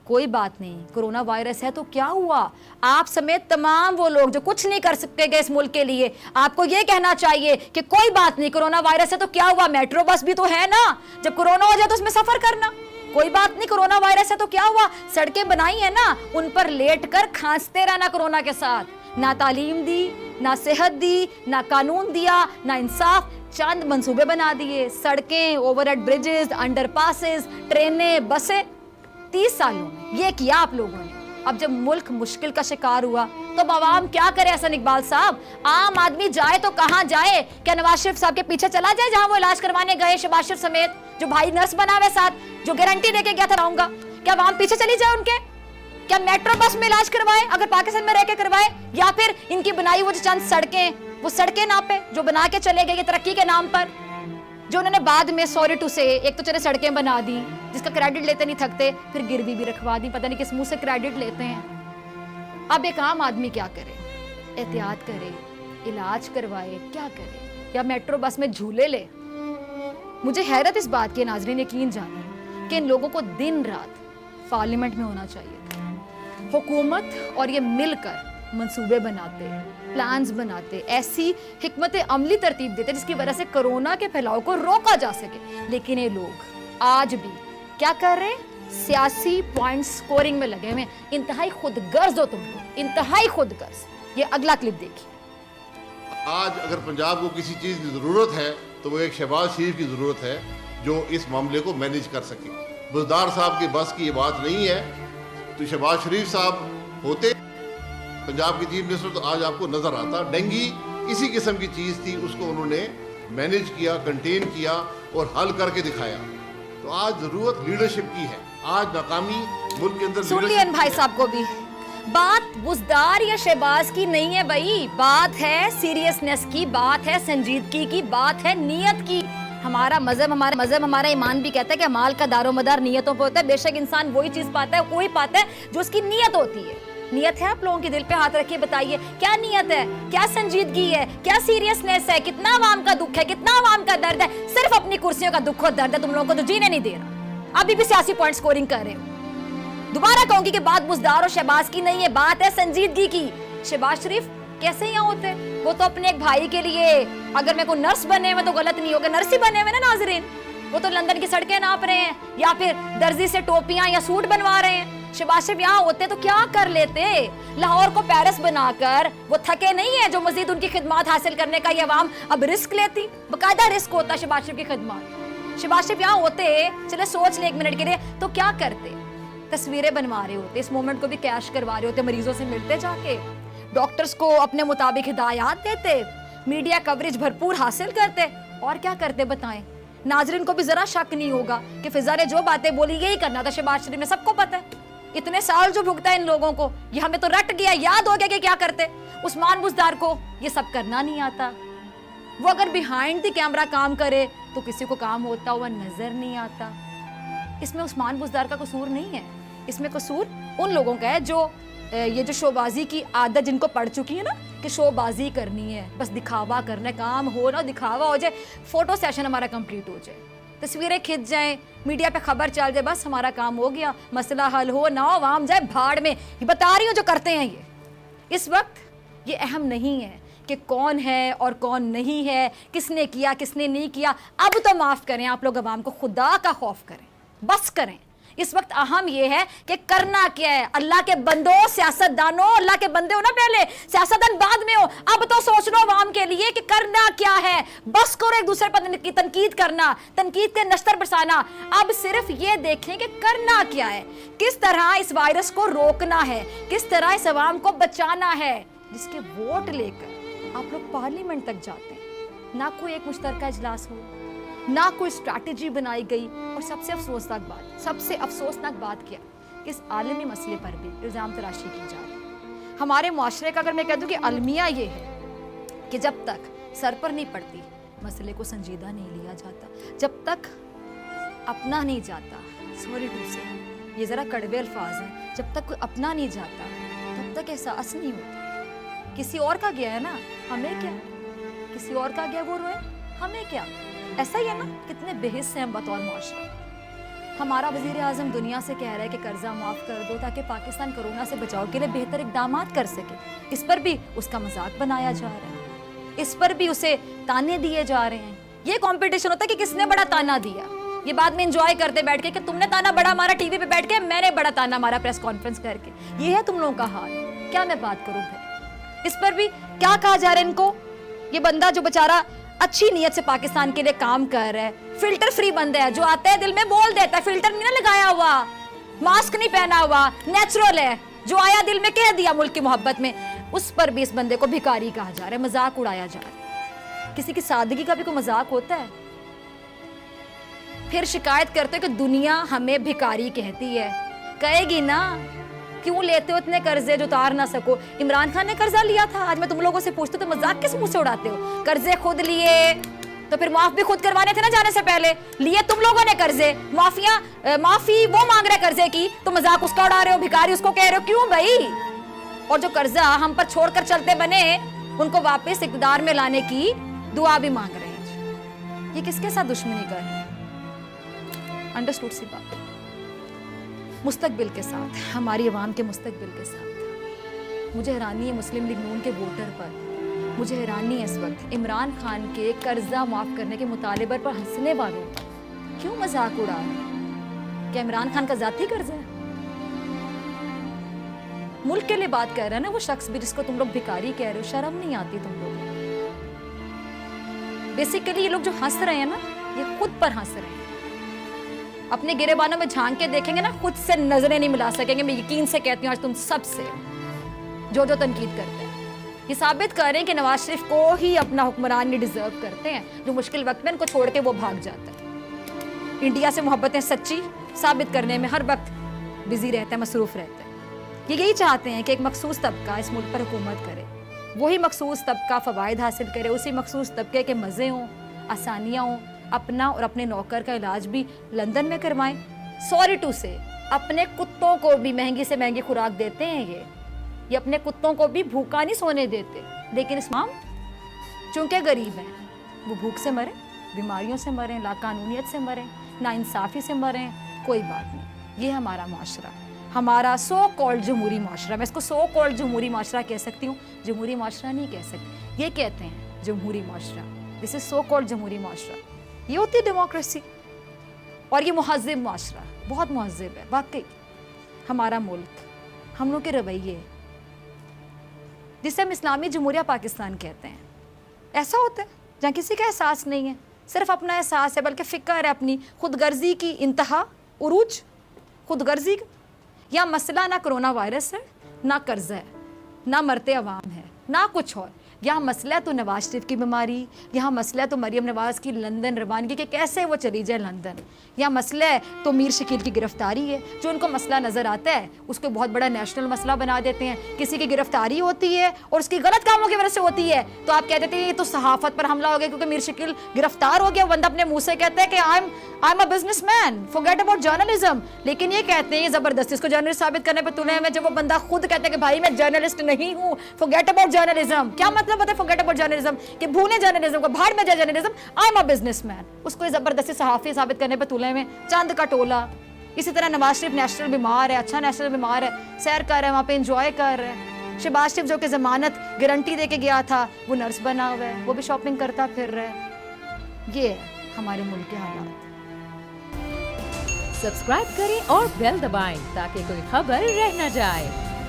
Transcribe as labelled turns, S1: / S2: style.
S1: कोई बात नहीं, कोरोना वायरस है तो क्या हुआ, आप समेत तमाम वो लोग जो कुछ नहीं कर सकते गए इस मुल्क के लिए, आपको ये कहना चाहिए कि कोई बात नहीं, कोरोना वायरस है तो क्या हुआ, मेट्रो बस भी तो है ना, जब कोरोना हो जाए तो उसमें सफर करना, कोई बात नहीं, कोरोना वायरस है तो क्या हुआ, सड़कें बनाई है ना, उन पर लेट कर खांसते रहना कोरोना के साथ। ना तालीम दी, ना सेहत दी, ना कानून दिया, ना इंसाफ, चंद मंसूबे बना दिए, सड़कें, ओवरहेड ब्रिजेस, अंडरपासेस, ट्रेनें, बसें, 30 सालों में ये किया आप लोगों ने। अब जब मुल्क मुश्किल का शिकार हुआ तो अब आवाम क्या करे? हसन इकबाल साहब, आम आदमी जाए तो कहां जाए? क्या नवाज शरीफ साहब के पीछे चला जाए जहां वो इलाज करवाने गए, शहबाज शरीफ समेत, जो भाई नर्स बना हुआ साथ, जो गारंटी देके गया था रहूंगा, क्या आवाम पीछे चली जाए उनके? क्या मेट्रो बस में इलाज करवाए अगर पाकिस्तान में रह के करवाए, या फिर इनकी बनाई वो चंद सड़कें, वो सड़कें नापे जो बना के चले गए तरक्की के नाम पर, जो उन्होंने बाद में सॉरी टू से एक तो चले सड़कें बना दी जिसका क्रेडिट लेते नहीं थकते, फिर गिरवी भी रखवा दी, पता नहीं किस मुंह से क्रेडिट लेते हैं। अब एक आम आदमी क्या करे? एहतियात करे, इलाज करवाए, क्या करे? या मेट्रो बस में झूले ले? मुझे हैरत इस बात की, नाजरीन यकीन जाने, कि इन लोगों को दिन रात पार्लियामेंट में होना चाहिए था। हुकूमत और ये मिलकर मंसूबे बनाते, प्लान्स बनाते, ऐसी हिकमत अमली तरतीब देते जिसकी वजह से कोरोना के फैलाव को रोका जा सके, लेकिन ये लोग आज भी क्या कर रहे हैं? सियासी पॉइंट स्कोरिंग में लगे हुए। इंतहाई खुदगर्ज हो तुम लोग, इंतहाई खुदगर्ज। ये अगला क्लिप देखिए।
S2: आज अगर पंजाब को किसी चीज की जरूरत है तो वो एक शहबाज शरीफ की जरूरत है जो इस मामले को मैनेज कर सके। बुज़दार साहब की बस की ये बात नहीं है, तो शहबाज शरीफ साहब होते पंजाब के चीफ मिनिस्टर तो आज आपको नजर आता। डेंगी इसी किस्म की चीज थी, उसको उन्होंने मैनेज किया, कंटेन किया और हल करके दिखाया। तो आज जरूरत लीडरशिप की है। आज नाकामी मुल्क के अंदर
S1: सुन लिया भाई साहब को भी, बात बुज़दार या शहबाज की नहीं है भाई, बात है सीरियसनेस की, बात है संजीदगी की, बात है नीयत की। हमारा मजहब, हमारा ईमान भी कहता है कि अमाल का दारोमदार नीयतों पर होता है। बेशक इंसान वही चीज पाता है, कोई पाता है जो उसकी नीयत होती है। नीयत है आप लोगों के दिल पे हाथ रखिए, बताइए क्या नीयत है, क्या संजीदगी है, क्या सीरियसनेस है, कितना आवाम का दुख है, कितना आवाम का दर्द है? सिर्फ अपनी कुर्सियों का दुख और दर्द है तुम लोगों को, तो जीने नहीं दे रहा। अभी भी सियासी पॉइंट स्कोरिंग कर रहे हो। दोबारा कहूंगी कि बात बुज़दार और शहबाज की नहीं है, बात है संजीदगी की। शहबाज शरीफ कैसे यहाँ होते? वो तो अपने एक भाई के लिए, अगर मैं को नर्स बने हुए तो गलत नहीं होगा, नर्स ही बने हुए ना नाजरीन, वो तो लंदन की सड़कें नाप रहे हैं या फिर दर्जी से टोपियां या सूट बनवा रहे हैं। शहबाज शरीफ यहाँ होते तो क्या कर लेते? लाहौर को पेरिस बनाकर वो थके नहीं है जो मजीद उनकी खिदमत हासिल करने का ये अवाम अब रिस्क लेती। बाकायदा रिस्क होता शहबाज शरीफ की खिदमत। शहबाज शरीफ यहाँ होते, चले सोच ले एक मिनट के लिए, तो क्या करते? तस्वीरें बनवा रहे होते, इस मोमेंट को भी कैश करवा रहे होते, मरीजों से मिलते जाके, डॉक्टर्स को अपने मुताबिक हिदायत देते, मीडिया कवरेज भरपूर हासिल करते, और क्या करते बताएं? नाजरीन को भी जरा शक नहीं होगा कि फिजा ने जो बातें बोली यही करना था शहबाज शरीफ ने, सबको पता है। इतने साल जो भुगता है इन लोगों को, ये हमें तो रट गया, याद हो गया कि क्या करते। उस्मान बुज़दार को ये सब करना नहीं आता। वो अगर बिहाइंड द कैमरा काम करे तो किसी को काम होता हुआ नजर नहीं आता। इसमें उस्मान बुज़दार का कसूर नहीं है, इसमें कसूर उन लोगों का है जो ये जो शोबाजी की आदत जिनको पड़ चुकी है ना, कि शोबाजी करनी है, बस दिखावा करना है, काम हो ना दिखावा हो जाए, फोटो सेशन हमारा कंप्लीट हो जाए, तस्वीरें खिंच जाएं, मीडिया पे खबर चल जाए, बस हमारा काम हो गया, मसला हल हो ना हो, आवाम जाए भाड़ में। ये बता रही हूँ जो करते हैं ये। इस वक्त ये अहम नहीं है कि कौन है और कौन नहीं है, किसने किया किसने नहीं किया। अब तो माफ करें आप लोग, अवाम को खुदा का खौफ करें, बस करें। इस वक्त अहम यह है कि करना क्या है। अल्लाह के बंदो, सियासतदानों, अल्लाह के बंदे हो ना पहले, सियासतदान बाद में हो। अब तो सोच लो अवाम के लिए कि करना क्या है। बस करो एक दूसरे पर तनकीद करना, तनकीद के नश्तर बरसाना। अब सिर्फ ये देखें कि करना क्या है, किस तरह इस वायरस को रोकना है, किस तरह इस अवाम को बचाना है, जिसके वोट लेकर आप लोग पार्लियामेंट तक जाते हैं। ना कोई एक मुश्तरका इजलास हो, ना कोई स्ट्रैटेजी बनाई गई, और सबसे अफसोसनाक बात क्या कि इस आलमी मसले पर भी इल्ज़ाम तराशी की जा रही है। हमारे मुआशरे का अगर मैं कह दूं कि अलमिया ये है कि जब तक सर पर नहीं पड़ती मसले को संजीदा नहीं लिया जाता, जब तक अपना नहीं जाता, सॉरी टू से ये ज़रा कड़वे अल्फाज हैं, जब तक कोई अपना नहीं जाता तब तक एहसास नहीं होता। किसी और का गया है ना, हमें क्या? किसी और का गया वो रोए, हमें क्या? ऐसा ही है ना, कितने बेहिस हैं हम बतौर मुआशरा। हमारा वजीर आजम दुनिया से कह रहा है कि कर्जा माफ कर दो ताकि पाकिस्तान कोरोना से बचाव के लिए बेहतर इकदाम कर सके। इस पर भी उसका मजाक बनाया जा रहा है, इस पर भी उसे ताने दिए जा रहे हैं। ये कंपटीशन होता है कि किसने बड़ा ताना दिया। ये बाद में एंजॉय करते बैठ के कि तुमने ताना बड़ा मारा टीवी पे बैठ के, मैंने बड़ा ताना मारा प्रेस कॉन्फ्रेंस करके। ये है तुम लोगों का हाल। क्या मैं बात करूं फिर? इस पर भी क्या कहा जा रहा है इनको? ये बंदा जो बेचारा अच्छी नीयत से पाकिस्तान के लिए काम कर रहा है, फिल्टर फ्री बंदा है, जो आता है दिल में बोल देता है, फिल्टर नहीं ना लगाया हुआ, मास्क नहीं पहना हुआ, नेचुरल है, जो आया दिल में कह दिया मुल्क की मोहब्बत में, उस पर भी इस बंदे को भिखारी कहा जा रहा है, मजाक उड़ाया जा रहा है। किसी की सादगी का भी कोई मजाक होता है? फिर शिकायत करते हो कि दुनिया हमें भिखारी कहती है। कहेगी ना, क्यों लेते हो इतने कर्जे जो उतार ना सको? इमरान खान ने कर्जा लिया था। आज मैं तुम लोगों से पूछती हूँ तो मजाक किस मुंह से उड़ाते हो? कर्जे खुद लिए तो फिर माफ भी खुद करवाने थे ना जाने से पहले। लिए तुम लोगों ने कर्जे, माफी वो मांग रहे कर्जे की, तो मजाक उसका उड़ा रहे हो, भिखारी उसको कह रहे हो। क्यों भाई? और जो कर्जा हम पर छोड़कर चलते बने, उनको वापस इक़्तिदार में लाने की दुआ भी मांग रहे हैं। ये किसके साथ दुश्मनी कर रहे हैं? अंडरस्टूड सी बात। मुस्तकबिल के साथ, हमारी अवाम के मुस्तकबिल के साथ। मुझे हैरानी है मुस्लिम लीग नून के वोटर पर, मुझे हैरानी है इस वक्त इमरान खान के कर्जा माफ करने के मुतालिबे पर हंसने वालों पर। क्यों मजाक उड़ा रहे हैं? क्या इमरान खान का जाती कर्जा है? मुल्क के लिए बात कर रहा है ना वो शख्स भी जिसको तुम लोग भिखारी कह रहे हो। शर्म नहीं आती तुम लोग? बेसिकली ये लोग जो हंस रहे हैं ना, ये खुद पर हंस रहे हैं। अपने गिरेबानों में झांक के देखेंगे ना, खुद से नजरें नहीं मिला सकेंगे। मैं यकीन से कहती हूँ आज तुम सबसे जो तनकीद करते हैं, ये साबित कर रहे हैं कि नवाज शरीफ को ही अपना हुक्मरान नहीं डिजर्व करते हैं, जो मुश्किल वक्त में इनको छोड़ के वो भाग जाता है। इंडिया से मोहब्बतें सच्ची साबित करने में हर वक्त बिजी रहते हैं, मसरूफ रहते हैं। ये यही चाहते हैं कि एक मखसूस तबका इस मुल्क पर हुकूमत करे, वही मखसूस तबका फवायद हासिल करे, उसी मखसूस तबके के मज़े हों, आसानियाँ हों, अपना और अपने नौकर का इलाज भी लंदन में करवाएं। सॉरी टू से अपने कुत्तों को भी महंगी से महंगी खुराक देते हैं ये अपने कुत्तों को भी भूखा नहीं सोने देते। लेकिन इस्लाम चूंकि गरीब हैं, वो भूख से मरे, बीमारियों से मरें, लाकानूनियत से मरें, नाइंसाफ़ी से मरें, कोई बात नहीं। ये हमारा माशरा, हमारा सो कॉल्ड जमहूरी माशरा। मैं इसको सो कॉल्ड जमहूरी माशरा कह सकती हूँ, जमहूरी माशरा नहीं कह सकती। ये कहते हैं जमहूरी माशरा, दिस इज सो कॉल्ड जमहूरी माशरा। ये होती है डेमोक्रेसी। और ये मुहज़्ज़िब माशरा, बहुत मुहज़्ज़िब है वाकई हमारा मुल्क, हम लोग के रवैये, जिसे हम इस्लामी जमहूरिया पाकिस्तान कहते हैं। ऐसा होता है जहाँ किसी का एहसास नहीं है, सिर्फ अपना एहसास है, बल्कि फ़िक्र है अपनी खुदगर्जी की इंतहा, उरूज खुदगर्जी का। यहाँ मसला ना कोरोना वायरस है, ना कर्जा है, ना मरते अवाम है, ना कुछ और। यहाँ मसला है तो नवाज शरीफ की बीमारी, यहाँ मसला है तो मरियम नवाज की लंदन रवानगी के कैसे वो चली जाए लंदन। यहाँ मसला है तो मीर शकील की गिरफ्तारी है, जो उनको मसला नज़र आता है उसको बहुत बड़ा नेशनल मसला बना देते हैं। किसी की गिरफ्तारी होती है और उसकी गलत कामों की वजह से होती है तो आप कह देते हैं ये तो सहाफ़त पर हमला हो गया क्योंकि मीर शकील गिरफ्तार हो गया। बंदा अपने मुँह से कहता है कि I am a businessman, forget about journalism. लेकिन ये कहते हैं ज़बरदस्ती इसको जर्नलिस्ट साबित करने पर तुले हैं, जब वो बंदा खुद कहता है कि भाई मैं जर्नलिस्ट नहीं हूँ, फॉरगेट अबाउट जर्नलिज्म। क्या मतलब होता है फॉरगेट अबाउट जर्नलिज्म? कि भूले जर्नलिज्म को, भाड़ में जाए journalism, I am a businessman. उसको जबरदस्ती सहाफ़ी साबित करने पर तुले में चंद का टोला। इसी तरह नवाज शरीफ नेशनल बीमार है, अच्छा नेशनल बीमार है, सैर कर रहा है, वहाँ पे एंजॉय कर रहा है। शहबाज शरीफ जो कि जमानत गारंटी दे के गया था, वो नर्स बना हुआ है, वो भी शॉपिंग करता फिर रहा है। ये है हमारे मुल्क के हालात।
S3: सब्सक्राइब करें और बेल दबाएं ताकि कोई खबर रह न जाए।